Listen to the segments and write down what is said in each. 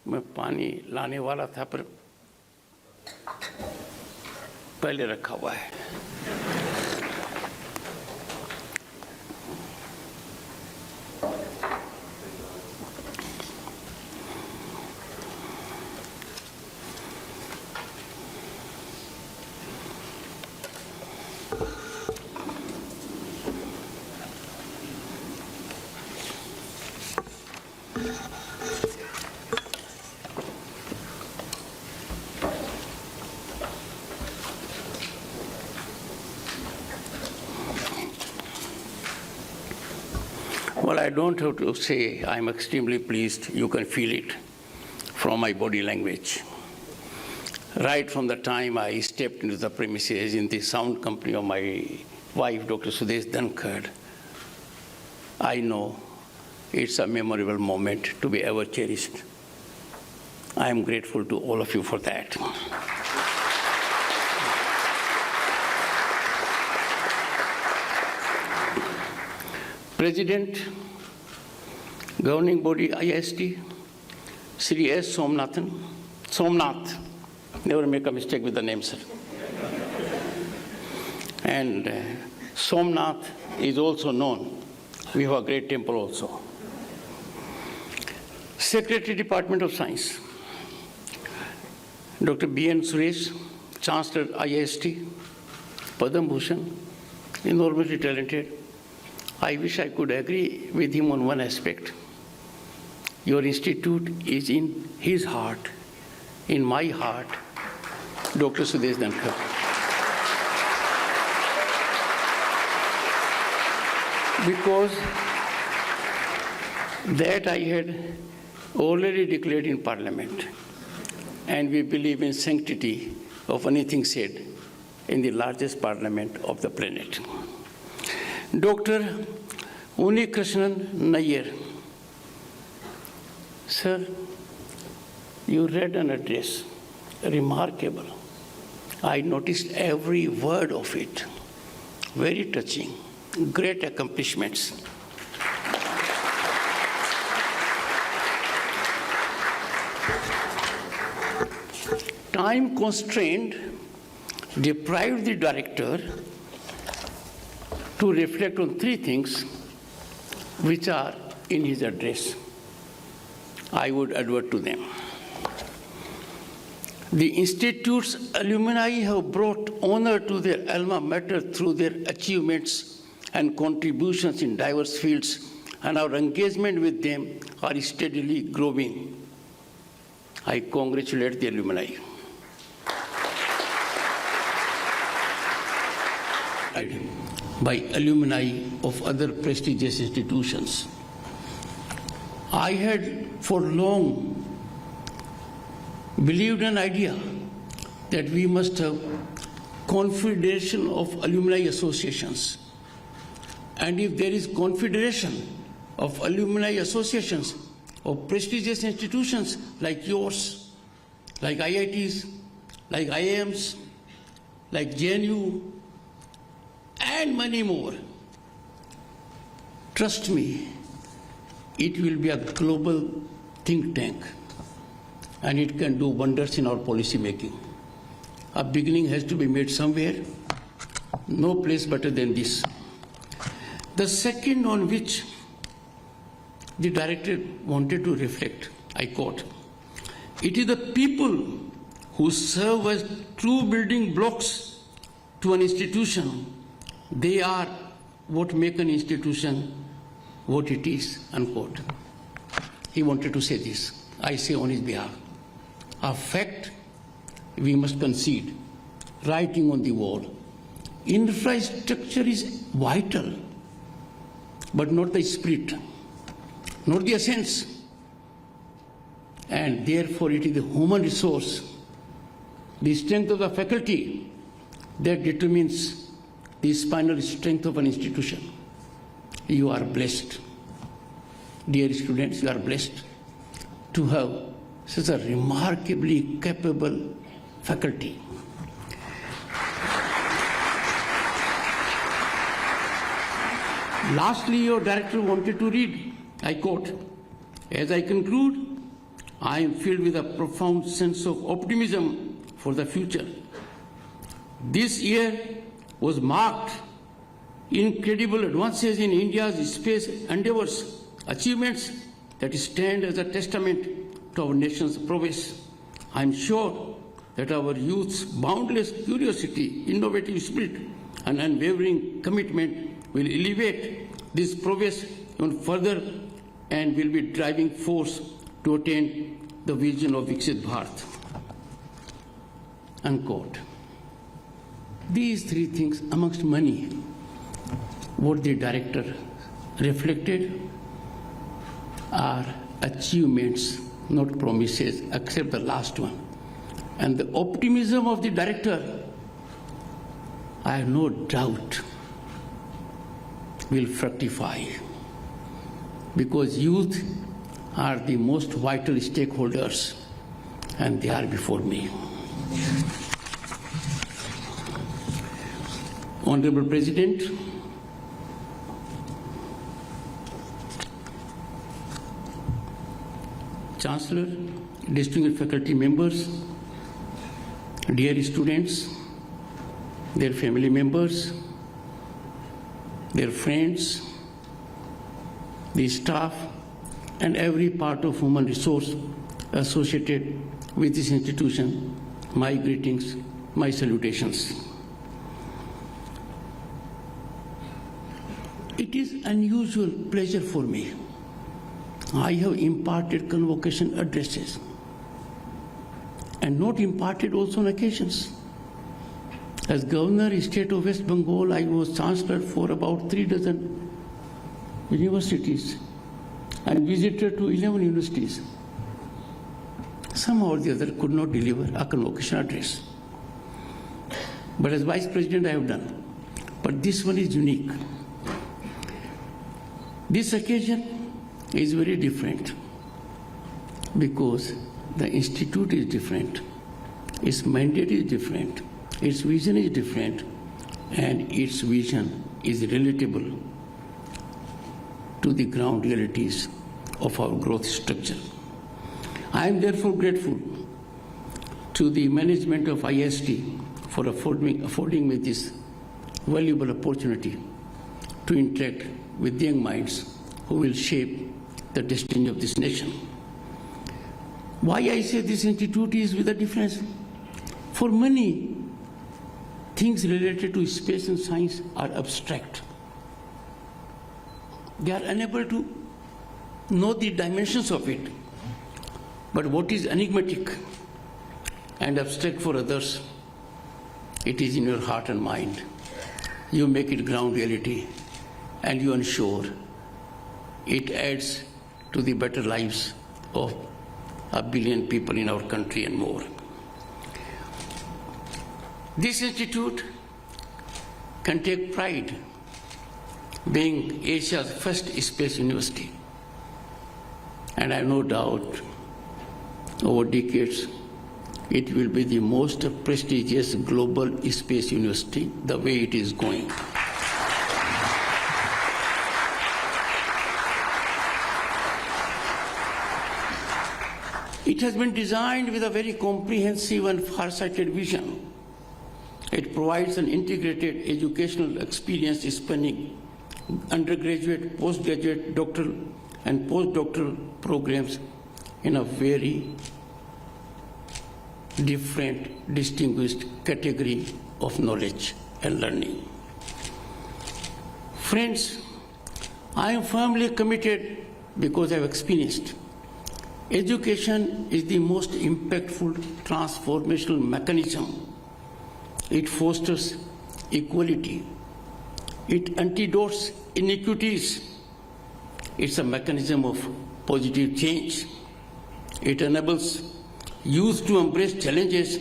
मैं पानी लाने वाला था पर पहले रखा हुआ है। Well, I don't have to say I'm extremely pleased. You can feel it from my body language. Right from the time I stepped into the premises in the sound company of my wife, Dr. Dhankhar, I know it's a memorable moment to be ever cherished. I am grateful to all of you for that. President, Governing Body IISST, Sri S. Somnath, never make a mistake with the name, sir. And Somnath is also known. We have a great temple also. Secretary, Department of Science, Dr. B.N. Suresh, Chancellor IISST, Padam Bhushan, enormously talented. I wish I could agree with him on one aspect. Your institute is in his heart, in my heart, Dr. Dhankhar. Because that I had already declared in Parliament, and we believe in sanctity of anything said in the largest parliament of the planet. Dr. Unikrishnan Nair, sir, you read an address, remarkable. I noticed every word of it, very touching, great accomplishments. Time constraint deprived the director to reflect on three things which are in his address. I would advert to them. The Institute's alumni have brought honor to their alma mater through their achievements and contributions in diverse fields, and our engagement with them are steadily growing. I congratulate the alumni. By alumni of other prestigious institutions. I had for long believed an idea that we must have confederation of alumni associations. And if there is confederation of alumni associations of prestigious institutions like yours, like IITs, like IIMs, like JNU, and many more, trust me, it will be a global think tank, and it can do wonders in our policy making. A beginning has to be made somewhere, no place better than this. The second on which the director wanted to reflect, I quote, it is the people who serve as true building blocks to an institution. They are what make an institution what it is, unquote. He wanted to say this. I say on his behalf. A fact we must concede, writing on the wall. Infrastructure is vital, but not the spirit, not the essence. And therefore it is the human resource, the strength of the faculty that determines the spinal strength of an institution. You are blessed. Dear students, you are blessed to have such a remarkably capable faculty. Lastly, your director wanted to read, I quote, as I conclude, I am filled with a profound sense of optimism for the future. This year was marked incredible advances in India's space endeavors, achievements that stand as a testament to our nation's progress. I am sure that our youth's boundless curiosity, innovative spirit, and unwavering commitment will elevate this progress even further and will be driving force to attain the vision of Viksit Bharat. Unquote. These three things, amongst many, what the director reflected are achievements, not promises, except the last one. And the optimism of the director, I have no doubt, will fructify, because youth are the most vital stakeholders, and they are before me. Honorable President, Chancellor, distinguished faculty members, dear students, their family members, their friends, the staff, and every part of human resource associated with this institution, my greetings, my salutations. It is unusual pleasure for me. I have imparted convocation addresses and not imparted also on occasions. As Governor, State of West Bengal, I was Chancellor for about 36 universities and visitor to 11 universities. Somehow or the other could not deliver a convocation address. But as Vice President I have done. But this one is unique. This occasion is very different because the institute is different, its mandate is different, its vision is different, and its vision is relatable to the ground realities of our growth structure. I am therefore grateful to the management of IISST for affording me this valuable opportunity to interact with young minds who will shape the destiny of this nation. Why I say this institute is with a difference? For many, things related to space and science are abstract. They are unable to know the dimensions of it. But what is enigmatic and abstract for others, it is in your heart and mind. You make it ground reality and you ensure it adds to the better lives of 1 billion people in our country and more. This institute can take pride being Asia's first space university. And I have no doubt over decades it will be the most prestigious global space university the way it is going. It has been designed with a very comprehensive and far-sighted vision. It provides an integrated educational experience spanning undergraduate, postgraduate, doctoral, and postdoctoral programs in a very different, distinguished category of knowledge and learning. Friends, I am firmly committed because I have experienced education is the most impactful transformational mechanism. It fosters equality. It antidotes inequities. It's a mechanism of positive change. It enables youth to embrace challenges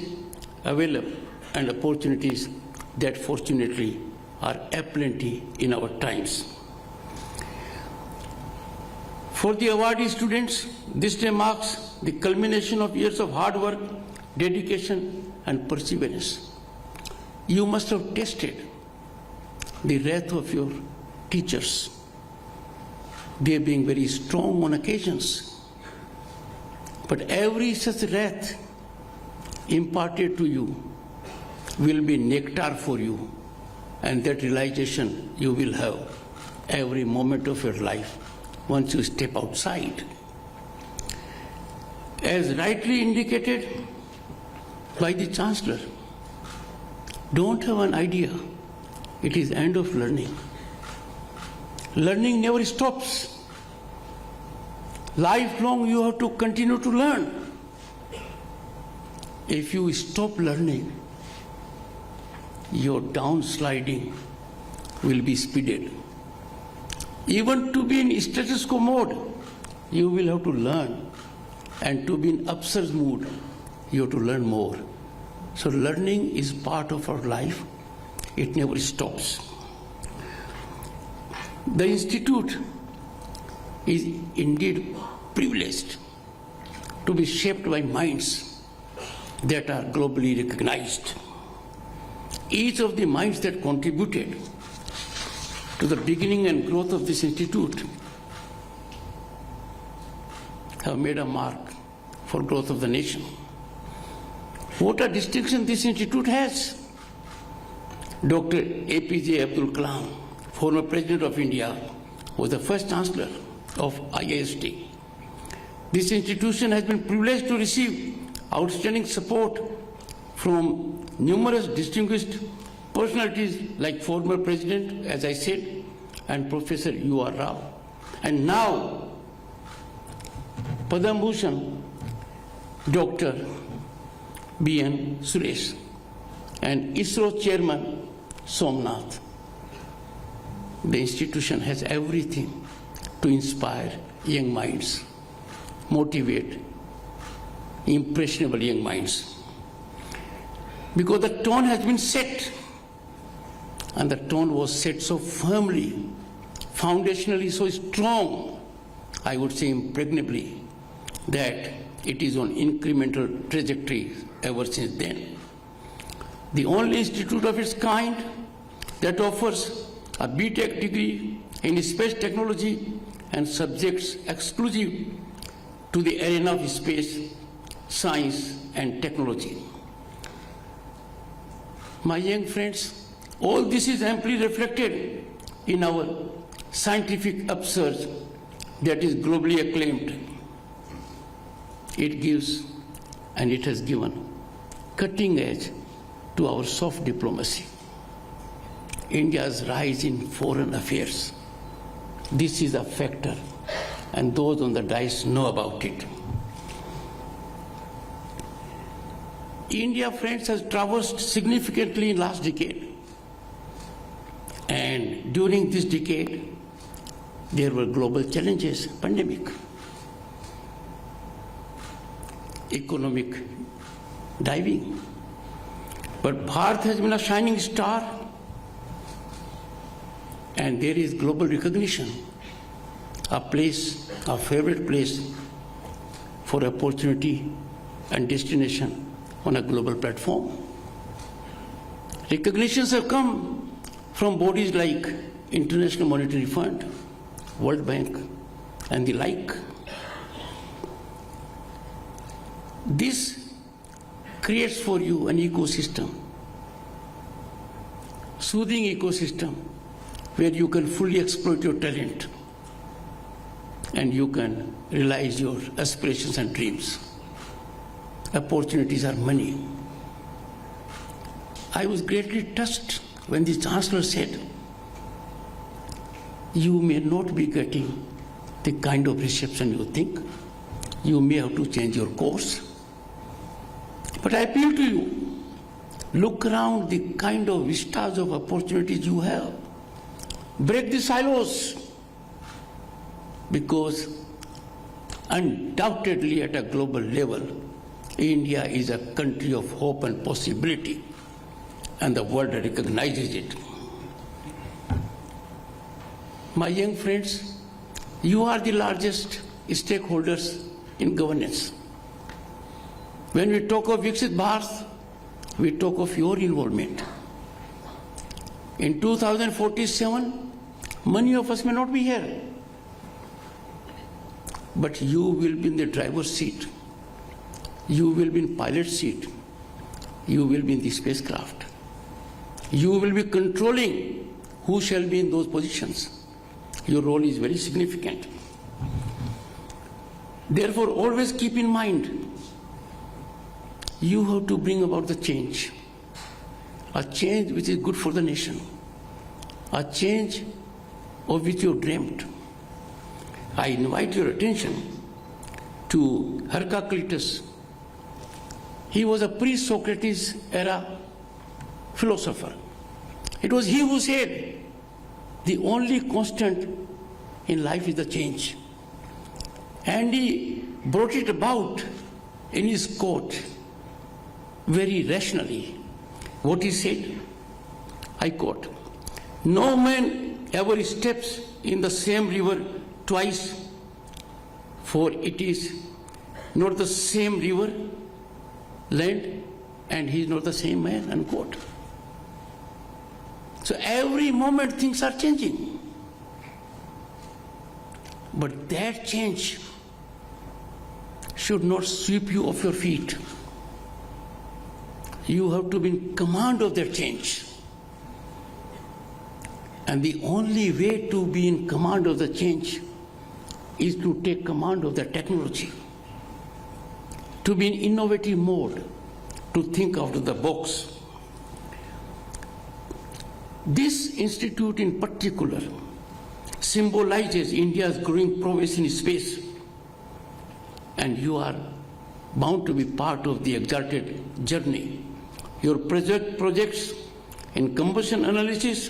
available and opportunities that fortunately are aplenty in our times. For the awardee students, this day marks the culmination of years of hard work, dedication, and perseverance. You must have tested the wrath of your teachers, they being very strong on occasions, But every such wrath imparted to you will be nectar for you, and that realization you will have every moment of your life once you step outside. As rightly indicated by the Chancellor, don't have an idea. It is end of learning. Learning never stops. Lifelong you have to continue to learn. If you stop learning, your downsliding will be speeded. Even to be in status quo mode, you will have to learn. And to be in upsurge mood, you have to learn more. So learning is part of our life. It never stops. The Institute is indeed privileged to be shaped by minds that are globally recognized. Each of the minds that contributed to the beginning and growth of this institute have made a mark for growth of the nation. What a distinction this institute has. Dr. APJ Abdul Kalam, former President of India, was the first Chancellor of IISST. This institution has been privileged to receive outstanding support from numerous distinguished personalities like former President, as I said, and Professor U.R. Rao. And now, Padam Bhushan, Dr. B.N. Suresh, and ISRO Chairman Somnath. The institution has everything to inspire young minds, motivate impressionable young minds. Because the tone has been set, and the tone was set so firmly, foundationally so strong, I would say impregnably, that it is on incremental trajectory ever since then. The only institute of its kind that offers a B.Tech degree in space technology and subjects exclusive to the arena of space, science and technology. My young friends, all this is amply reflected in our scientific upsurge that is globally acclaimed. It gives, and it has given, cutting edge to our soft diplomacy. India's rise in foreign affairs. This is a factor, and those on the dais know about it. India, friends, has traversed significantly in last decade. And during this decade, there were global challenges, pandemic, economic diving. But Bharat has been a shining star, and there is global recognition, a place, a favorite place for opportunity and destination on a global platform. Recognitions have come from bodies like International Monetary Fund, World Bank, and the like. This creates for you an ecosystem, soothing ecosystem, where you can fully exploit your talent and you can realize your aspirations and dreams. Opportunities are many. I was greatly touched when the Chancellor said, you may not be getting the kind of reception you think. You may have to change your course. But I appeal to you, look around the kind of vistas of opportunities you have. Break the silos, because undoubtedly at a global level, India is a country of hope and possibility, and the world recognizes it. My young friends, you are the largest stakeholders in governance. When we talk of Viksit Bharat, we talk of your involvement. In 2047, many of us may not be here, but you will be in the driver's seat You will be in pilot seat. You will be in the spacecraft. You will be controlling who shall be in those positions. Your role is very significant. Therefore, always keep in mind, you have to bring about the change. A change which is good for the nation. A change of which you dreamt. I invite your attention to Heraclitus. He was a pre-Socrates era philosopher. It was he who said, the only constant in life is the change. And he brought it about in his court very rationally. What he said, I quote, "No man ever steps in the same river twice, for it is not the same river, land, and he is not the same man," unquote. So every moment things are changing. But that change should not sweep you off your feet. You have to be in command of that change. And the only way to be in command of the change is to take command of the technology, to be in innovative mode, to think out of the box. This institute in particular symbolizes India's growing progress in space, and you are bound to be part of the exalted journey. Your projects in combustion analysis,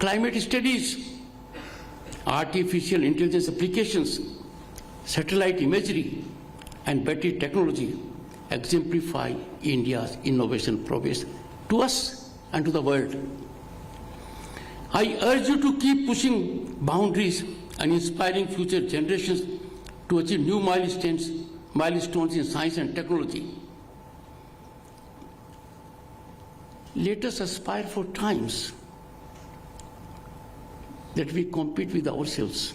climate studies, artificial intelligence applications, satellite imagery, and battery technology exemplify India's innovation progress to us and to the world. I urge you to keep pushing boundaries and inspiring future generations to achieve new milestones in science and technology. Let us aspire for times that we compete with ourselves.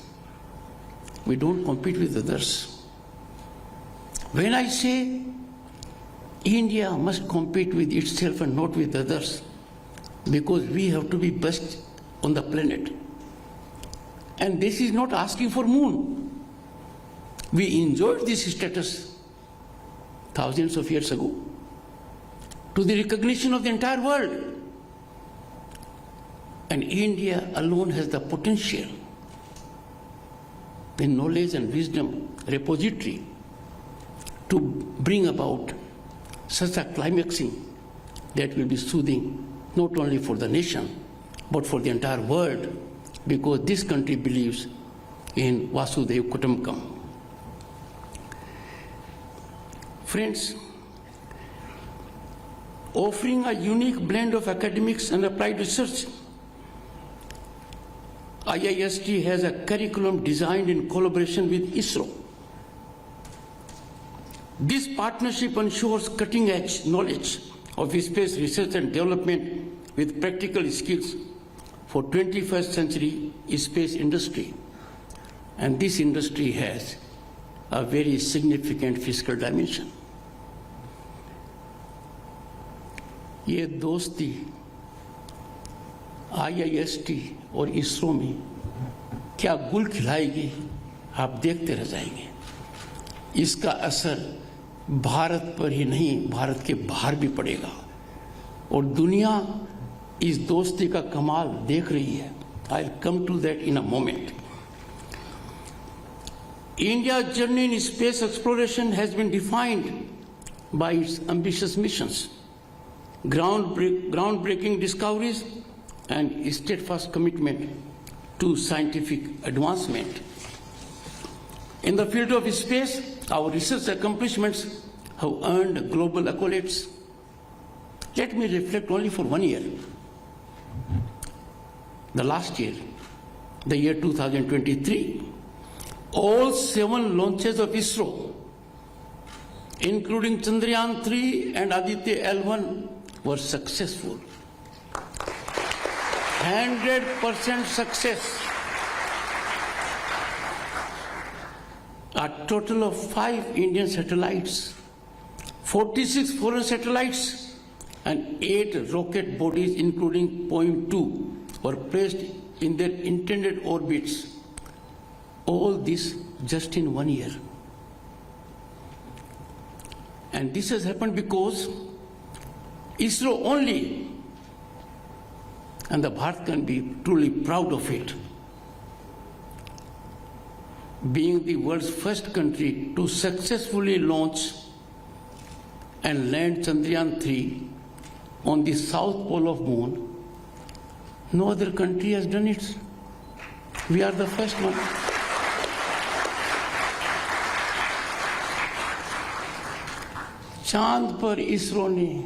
We don't compete with others. When I say India must compete with itself and not with others, because we have to be best on the planet. And this is not asking for moon. We enjoyed this status thousands of years ago to the recognition of the entire world. And India alone has the potential, the knowledge and wisdom repository to bring about such a climaxing that will be soothing not only for the nation but for the entire world, because this country believes in Vasudhaiva Kutumbakam. Friends, offering a unique blend of academics and applied research, IISST has a curriculum designed in collaboration with ISRO. This partnership ensures cutting-edge knowledge of space research and development with practical skills for 21st century space industry. And this industry has a very significant fiscal dimension. ये दोस्ती IISST और इसरो में क्या गुल खिलाएगी, आप देखते रह जाएंगे. इसका असर भारत पर ही नहीं, भारत के बाहर भी पड़ेगा और दुनिया इस दोस्ती का कमाल देख रही है. I'll come to that in a moment. India's journey in space exploration has been defined by its ambitious missions, groundbreaking discoveries, and steadfast commitment to scientific advancement. In the field of space, our research accomplishments have earned global accolades. Let me reflect only for 1 year. The last year, the year 2023, all 7 launches of ISRO, including Chandrayaan 3 and Aditya L1, were successful. 100% success. A total of 5 Indian satellites 46 foreign satellites and 8 rocket bodies, including Point 2, were placed in their intended orbits. All this just in 1 year. And this has happened because ISRO only, and the Bharat can be truly proud of it, being the world's first country to successfully launch and land Chandrayaan-3 on the south pole of moon. No other country has done it. We are the first one. चांद पर इसरो ने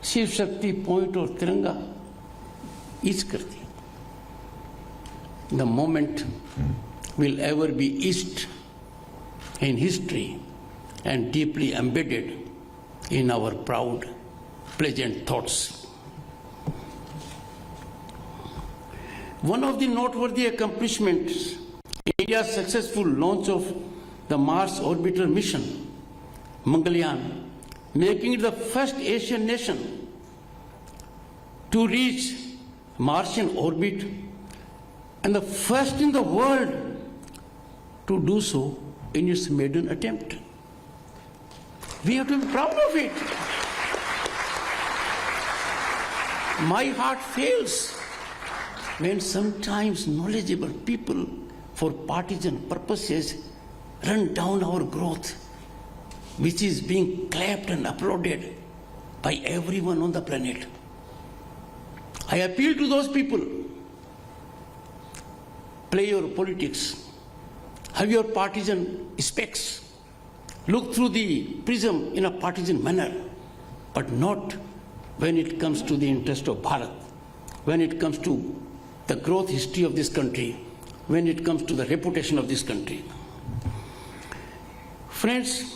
Shiv Shakti point और तिरंगा each कर दिया. The moment will ever be etched in history and deeply embedded in our proud, pleasant thoughts. One of the noteworthy accomplishments, India's successful launch of the Mars orbiter mission, Mangalyaan, making it the first Asian nation to reach Martian orbit and the first in the world to do so in its maiden attempt. We have to be proud of it. My heart fails when sometimes knowledgeable people for partisan purposes run down our growth, which is being clapped and applauded by everyone on the planet. I appeal to those people. Play your politics. Have your partisan specs. Look through the prism in a partisan manner, but not when it comes to the interest of Bharat, when it comes to the growth history of this country, when it comes to the reputation of this country. Friends,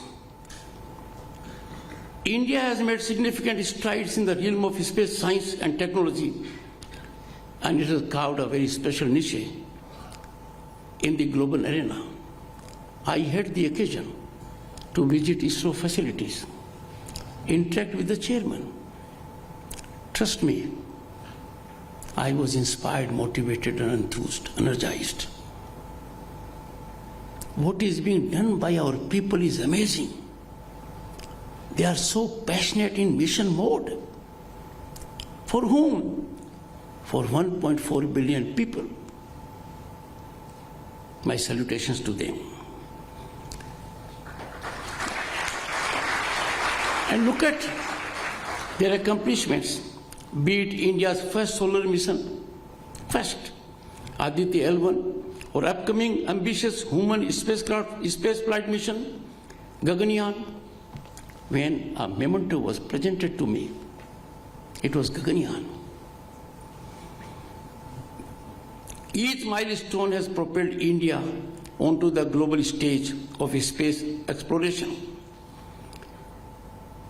India has made significant strides in the realm of space science and technology, and it has carved a very special niche in the global arena. I had the occasion to visit ISRO facilities, interact with the chairman. Trust me, I was inspired, motivated, and enthused, energized. What is being done by our people is amazing. They are so passionate in mission mode. For whom? For 1.4 billion people. My salutations to them. And look at their accomplishments, be it India's first solar mission, first, Aditya L1, or upcoming ambitious human spaceflight mission, Gaganyaan. When a memento was presented to me, it was Gaganyaan. Each milestone has propelled India onto the global stage of space exploration.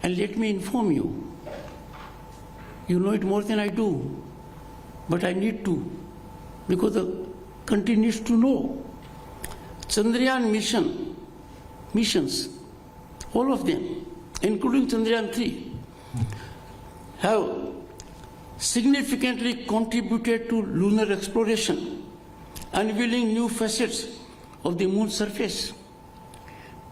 And let me inform you, you know it more than I do, but I need to, because the country needs to know. Chandrayaan missions, all of them, including Chandrayaan-3, have significantly contributed to lunar exploration, unveiling new facets of the moon's surface.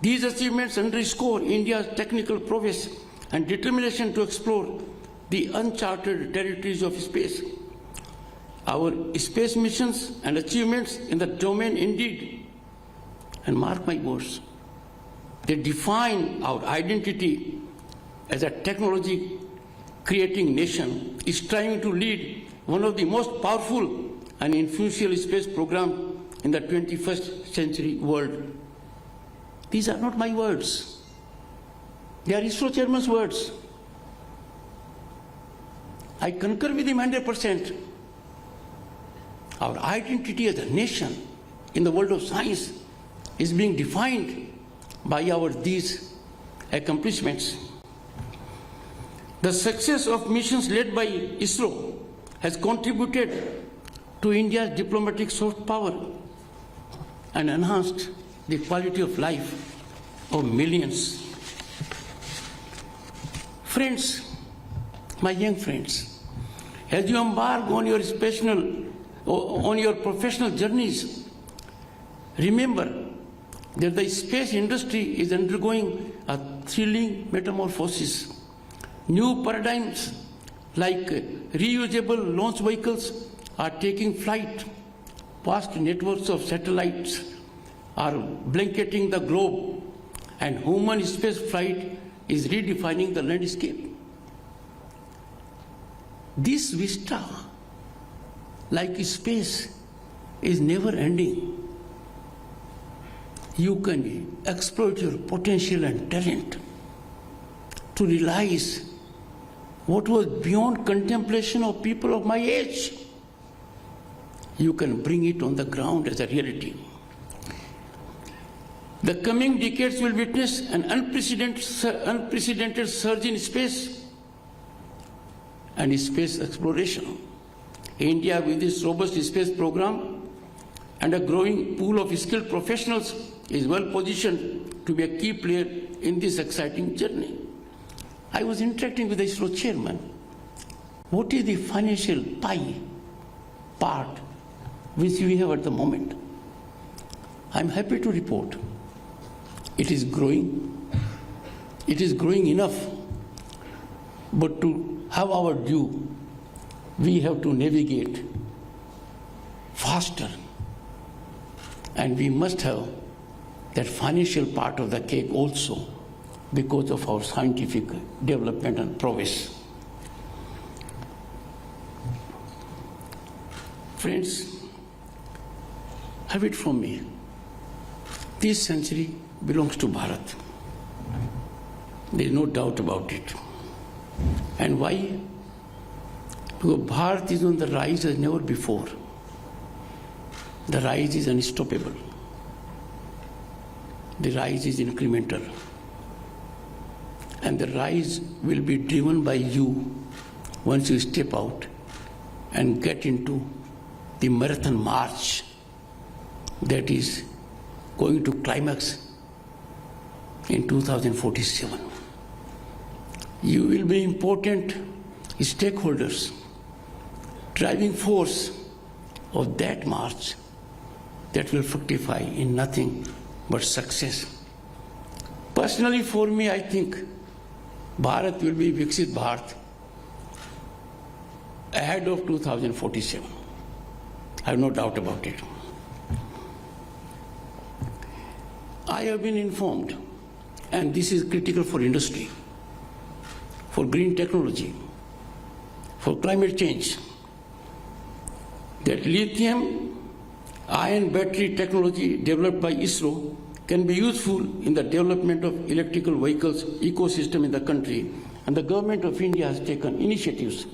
These achievements underscore India's technical prowess and determination to explore the uncharted territories of space. Our space missions and achievements in the domain indeed, and mark my words, they define our identity as a technology-creating nation, striving to lead one of the most powerful and influential space programs in the 21st century world. These are not my words. They are ISRO chairman's words. I concur with him 100%. Our identity as a nation in the world of science is being defined by these accomplishments. The success of missions led by ISRO has contributed to India's diplomatic soft power and enhanced the quality of life of millions. Friends, my young friends, as you embark on your professional journeys, remember that the space industry is undergoing a thrilling metamorphosis. New paradigms like reusable launch vehicles are taking flight. Vast networks of satellites are blanketing the globe, and human space flight is redefining the landscape. This vista, like space, is never ending. You can exploit your potential and talent to realize what was beyond contemplation of people of my age. You can bring it on the ground as a reality. The coming decades will witness an unprecedented surge in space and space exploration. India, with its robust space program and a growing pool of skilled professionals, is well positioned to be a key player in this exciting journey. I was interacting with the ISRO chairman. What is the financial pie part which we have at the moment? I'm happy to report it is growing. It is growing enough, but to have our due, we have to navigate faster, and we must have that financial part of the cake also because of our scientific development and prowess. Friends, have it from me. This century belongs to Bharat. There is no doubt about it. And why? Because Bharat is on the rise as never before. The rise is unstoppable. The rise is incremental. And the rise will be driven by you once you step out and get into the marathon march that is going to climax in 2047. You will be important stakeholders, driving force of that march that will fructify in nothing but success. Personally, for me, I think Bharat will be Viksit Bharat ahead of 2047. I have no doubt about it. I have been informed, and this is critical for industry, for green technology, for climate change, that lithium-ion battery technology developed by ISRO can be useful in the development of electrical vehicles ecosystem in the country, and the government of India has taken initiatives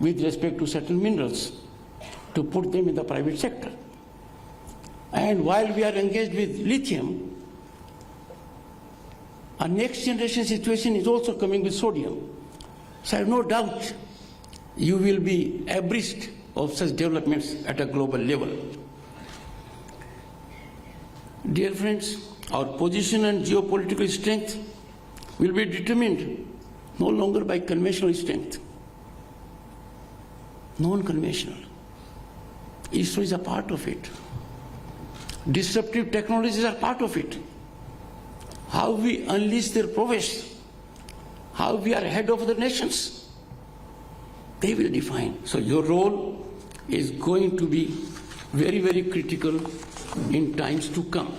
with respect to certain minerals to put them in the private sector. And while we are engaged with lithium, a next generation situation is also coming with sodium. So I have no doubt you will be abreast of such developments at a global level. Dear friends, our position and geopolitical strength will be determined no longer by conventional strength, non-conventional. ISRO is a part of it. Disruptive technologies are part of it. How we unleash their prowess, how we are ahead of the nations, they will define. So your role is going to be very, very critical in times to come.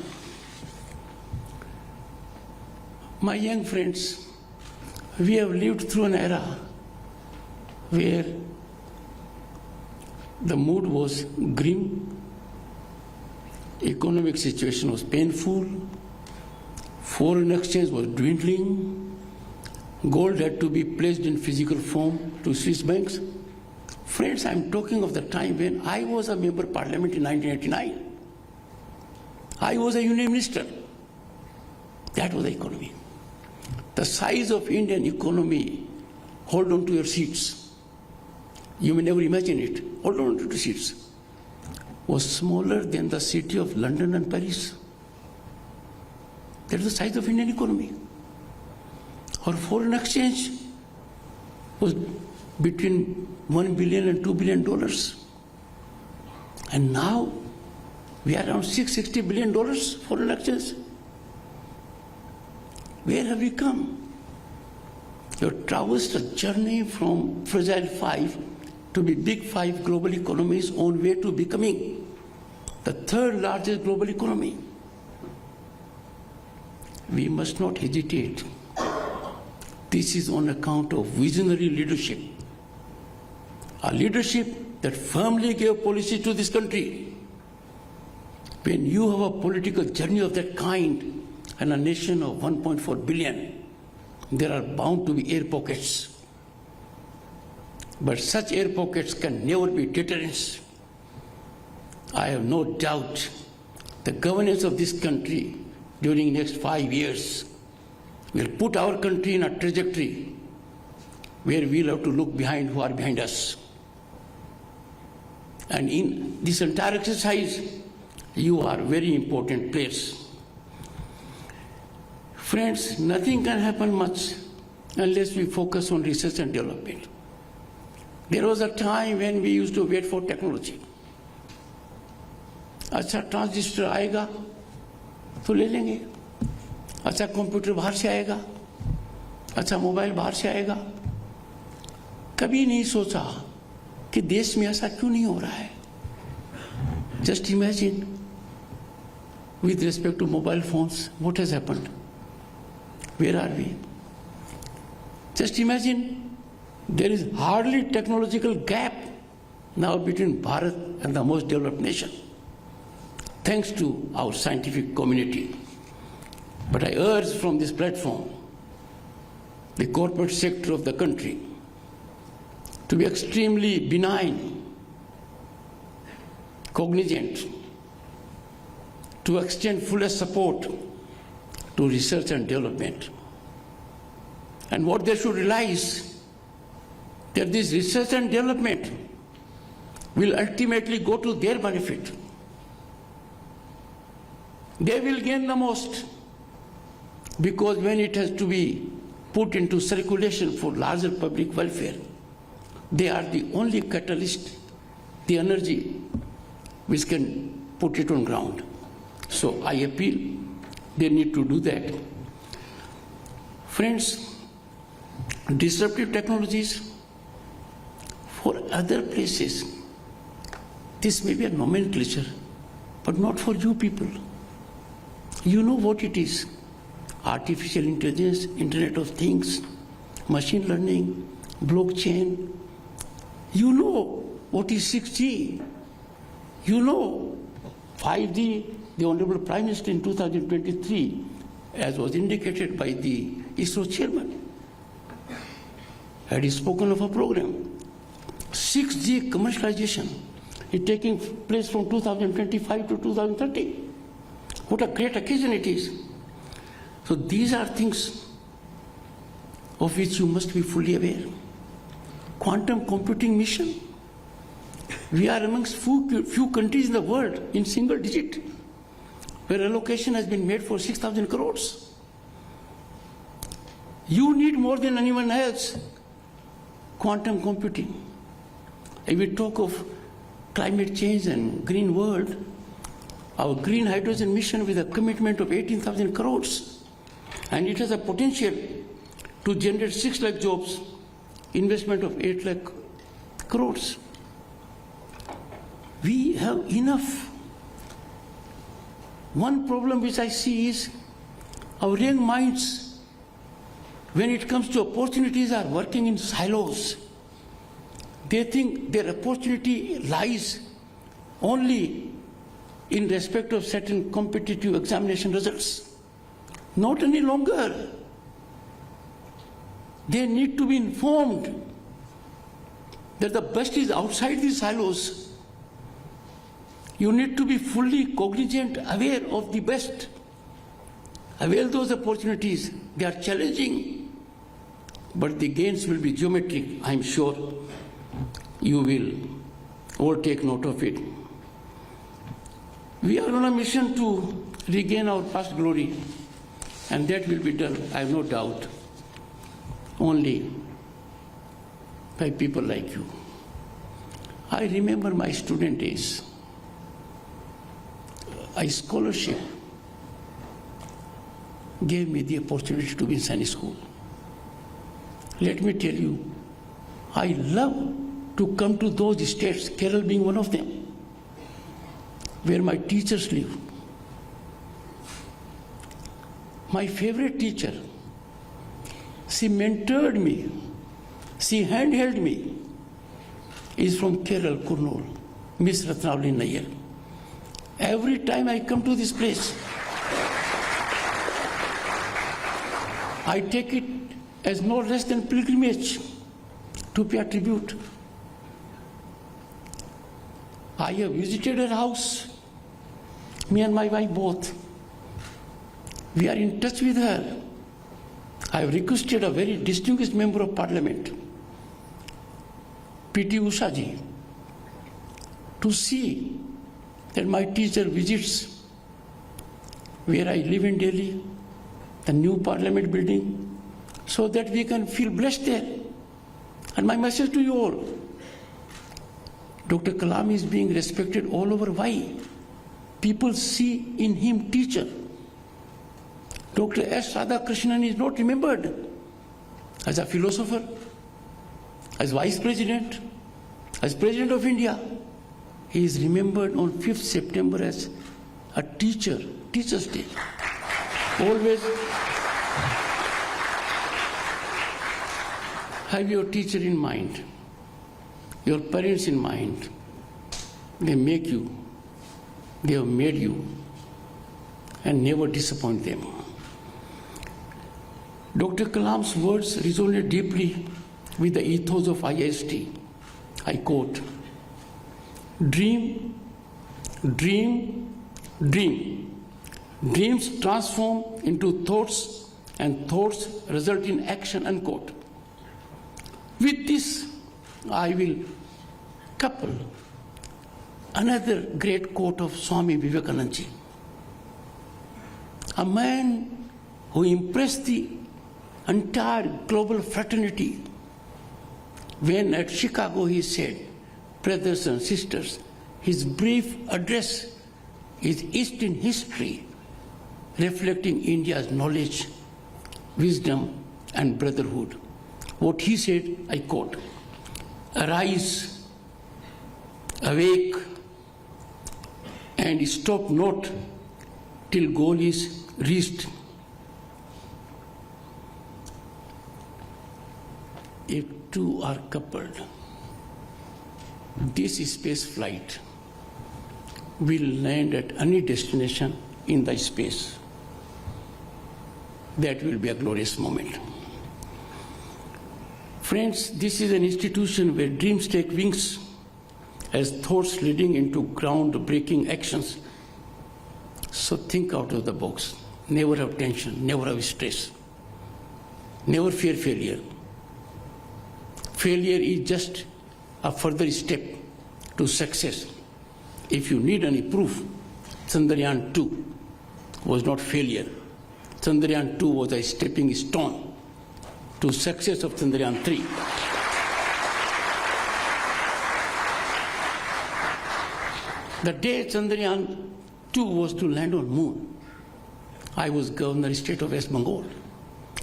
My young friends, we have lived through an era where the mood was grim, economic situation was painful, foreign exchange was dwindling, gold had to be placed in physical form to Swiss banks. Friends, I'm talking of the time when I was a member of Parliament in 1989. I was a union minister. That was the economy. The size of Indian economy, hold on to your seats. You may never imagine it. Hold on to the seats. Was smaller than the city of London and Paris. That is the size of Indian economy. Our foreign exchange was between $1 billion and $2 billion. And now we are around $660 billion foreign exchange. Where have we come? You have traversed a journey from fragile 5 to be big 5 global economies on way to becoming the third largest global economy. We must not hesitate. This is on account of visionary leadership. A leadership that firmly gave policy to this country. When you have a political journey of that kind and a nation of 1.4 billion, there are bound to be air pockets. But such air pockets can never be deterrents. I have no doubt the governance of this country during the next 5 years will put our country in a trajectory where we'll have to look behind who are behind us. And in this entire exercise, you are very important players. Friends, nothing can happen much unless we focus on research and development. There was a time when we used to wait for technology. अच्छा transistor आएगा तो ले लेंगे, अच्छा computer बाहर से आएगा, अच्छा मोबाइल बाहर से आएगा. कभी नहीं सोचा कि देश में ऐसा क्यों नहीं हो रहा है. Just imagine, with respect to mobile phones, what has happened? Where are we? Just imagine, there is hardly technological gap now between Bharat and the most developed nation, thanks to our scientific community. But I urge from this platform the corporate sector of the country to be extremely benign, cognizant, to extend fullest support to research and development. And what they should realize, that this research and development will ultimately go to their benefit. They will gain the most, because when it has to be put into circulation for larger public welfare, they are the only catalyst, the energy which can put it on ground. So I appeal, they need to do that. Friends, disruptive technologies for other places, this may be a nomenclature, but not for you people. You know what it is. Artificial intelligence, Internet of Things, machine learning, blockchain. You know what is 6G. You know 5G. The Honorable Prime Minister in 2023, as was indicated by the IISST chairman, had spoken of a program. 6G commercialization is taking place from 2025 to 2030. What a great occasion it is. So these are things of which you must be fully aware. Quantum computing mission. We are amongst few countries in the world in single digit where allocation has been made for 6,000 crores. You need more than anyone else quantum computing. If we talk of climate change and green world, our green hydrogen mission with a commitment of 18,000 crores, and it has a potential to generate 6 lakh jobs, investment of 8 lakh crores. We have enough. One problem which I see is our young minds, when it comes to opportunities, are working in silos. They think their opportunity lies only in respect of certain competitive examination results. Not any longer. They need to be informed that the best is outside these silos. You need to be fully cognizant, aware of the best. Avail those opportunities. They are challenging, but the gains will be geometric. I am sure you will all take note of it. We are on a mission to regain our past glory, and that will be done, I have no doubt. only by people like you. I remember my student days. A scholarship gave me the opportunity to be in Sainik School. Let me tell you, I love to come to those states, Kerala being one of them, where my teachers live. My favorite teacher, she mentored me, she handheld me, is from Kerala, Kurnool, Miss Ratnavali Nair. Every time I come to this place, I take it as no less than pilgrimage to pay a tribute. I have visited her house, me and my wife both. We are in touch with her. I have requested a very distinguished member of Parliament, P.T. Usha ji, to see that my teacher visits where I live in Delhi, the new Parliament building, so that we can feel blessed there. And my message to you all, Dr. Kalam is being respected all over. Why? People see in him teacher. Dr. S. Radhakrishnan is not remembered as a philosopher, as vice president, as president of India. He is remembered on 5th September as a teacher, Teacher's Day. Always have your teacher in mind, your parents in mind. They make you, they have made you, and never disappoint them. Dr. Kalam's words resonate deeply with the ethos of IISST. I quote, "Dream, dream, dream. Dreams transform into thoughts and thoughts result in action," unquote. With this, I will couple another great quote of Swami Vivekananda, a man who impressed the entire global fraternity when at Chicago he said, "Brothers and sisters, his brief address is etched in history, reflecting India's knowledge, wisdom, and brotherhood." What he said, I quote, "Arise, awake, and stop not till goal is reached." If two are coupled, this space flight will land at any destination in the space. That will be a glorious moment. Friends, this is an institution where dreams take wings as thoughts leading into ground-breaking actions. So think out of the box. Never have tension, never have stress. Never fear failure. Failure is just a further step to success. If you need any proof, Chandrayaan 2 was not failure. Chandrayaan 2 was a stepping stone to success of Chandrayaan 3. The day Chandrayaan 2 was to land on moon, I was Governor State of West Bengal.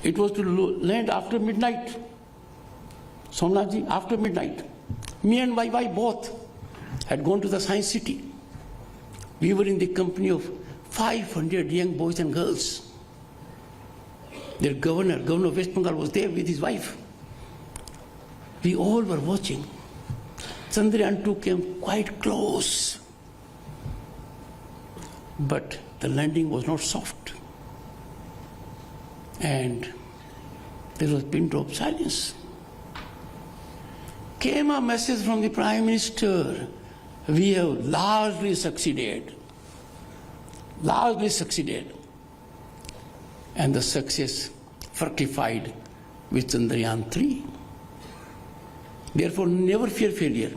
It was to land after midnight. Somnathji, after midnight. Me and my wife both had gone to the Science City. We were in the company of 500 young boys and girls. Their governor of West Bengal, was there with his wife. We all were watching. Chandrayaan 2 came quite close. But the landing was not soft. And there was a pin drop silence. Came a message from the Prime Minister, "We have largely succeeded. Largely succeeded." And the success fructified with Chandrayaan 3. Therefore, never fear failure.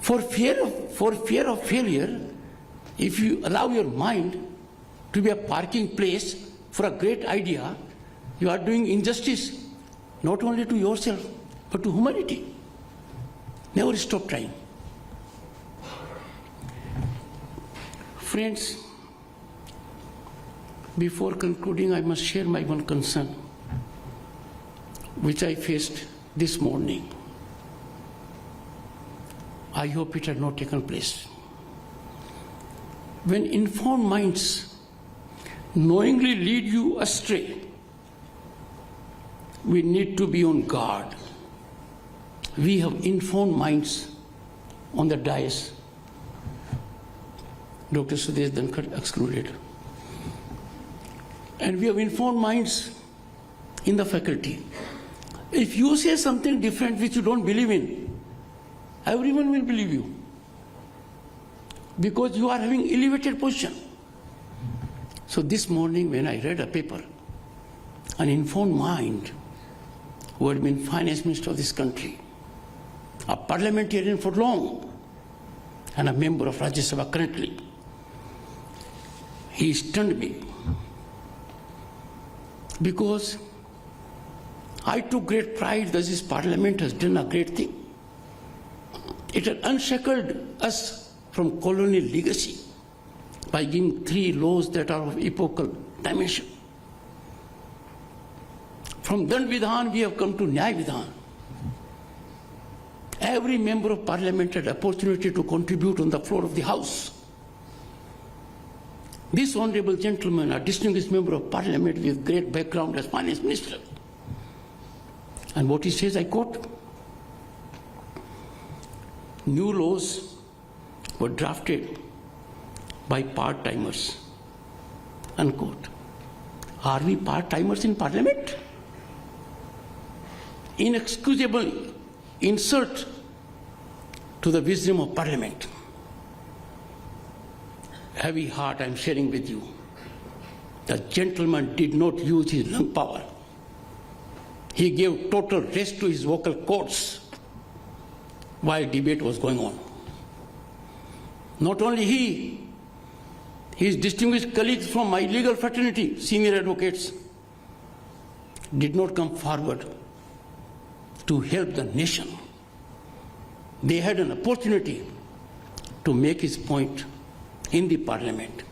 For fear of failure, if you allow your mind to be a parking place for a great idea, you are doing injustice not only to yourself, but to humanity. Never stop trying. Friends, before concluding, I must share my one concern, which I faced this morning. I hope it had not taken place. When informed minds knowingly lead you astray, we need to be on guard. We have informed minds on the dais, Dr. Sudesh Dhankhar excluded. And we have informed minds in the faculty. If you say something different which you don't believe in, everyone will believe you, because you are having elevated position. So this morning when I read a paper, an informed mind who had been finance minister of this country, a parliamentarian for long, and a member of Rajya Sabha currently, he stunned me, because I took great pride that this parliament has done a great thing. It had unshackled us from colonial legacy by giving 3 laws that are of epochal dimension. From Dand Vidhan, we have come to Nyay Vidhan. Every member of parliament had opportunity to contribute on the floor of the house. This honorable gentleman, a distinguished member of parliament with great background as finance minister. And what he says, I quote, new laws were drafted by part-timers, unquote. Are we part-timers in parliament? Inexcusable insult to the wisdom of parliament. Heavy heart I am sharing with you. The gentleman did not use his lung power. He gave total rest to his vocal cords while debate was going on. Not only he, his distinguished colleagues from my legal fraternity, senior advocates, did not come forward to help the nation. They had an opportunity to make his point in the parliament.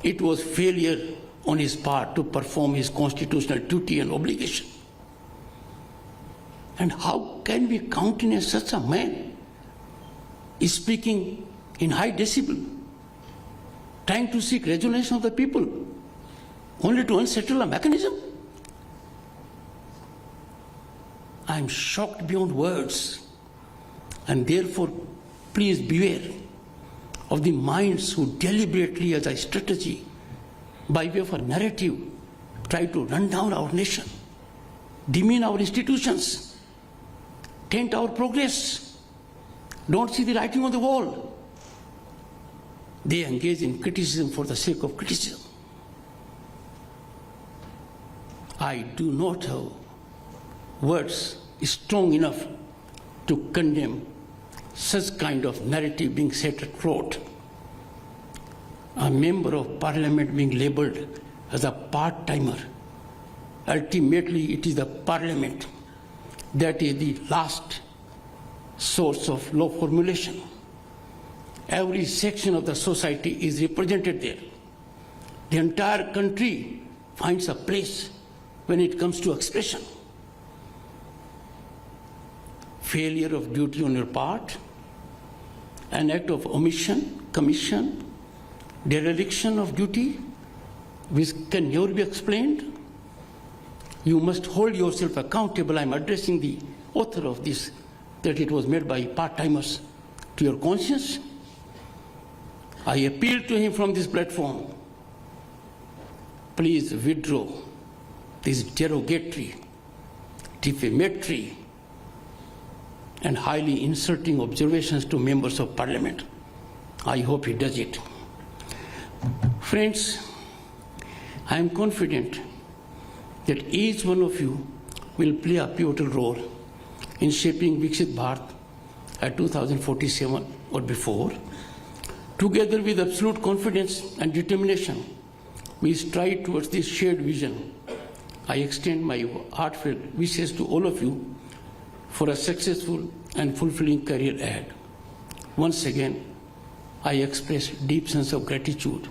It was failure on his part to perform his constitutional duty and obligation. And how can we countenance such a man speaking in high decibel, trying to seek resolution of the people, only to unsettle a mechanism? I am shocked beyond words, and therefore please beware of the minds who deliberately, as a strategy, by way of a narrative, try to run down our nation, demean our institutions, taint our progress, don't see the writing on the wall. They engage in criticism for the sake of criticism. I do not have words strong enough to condemn such kind of narrative being set afloat. A member of parliament being labeled as a part-timer. Ultimately, it is the parliament that is the last source of law formulation. Every section of the society is represented there. The entire country finds a place when it comes to expression. Failure of duty on your part, an act of omission, commission, dereliction of duty, which can never be explained. You must hold yourself accountable. I'm addressing the author of this, that it was made by part-timers, to your conscience. I appeal to him from this platform. Please withdraw these derogatory, defamatory, and highly insulting observations to members of parliament. I hope he does it. Friends, I am confident that each one of you will play a pivotal role in shaping Viksit Bharat at 2047 or before. Together with absolute confidence and determination, we strive towards this shared vision I extend my heartfelt wishes to all of you for a successful and fulfilling career ahead. Once again, I express deep sense of gratitude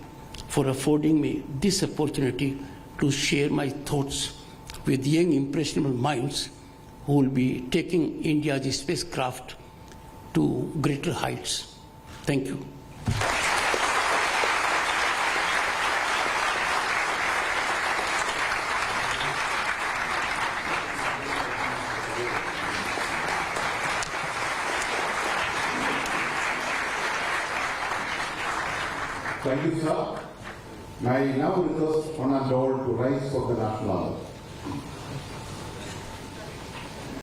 for affording me this opportunity to share my thoughts with young impressionable minds who will be taking India's spacecraft to greater heights. Thank you. Thank you, sir. May I now request Honorable Dole to rise for the national honor.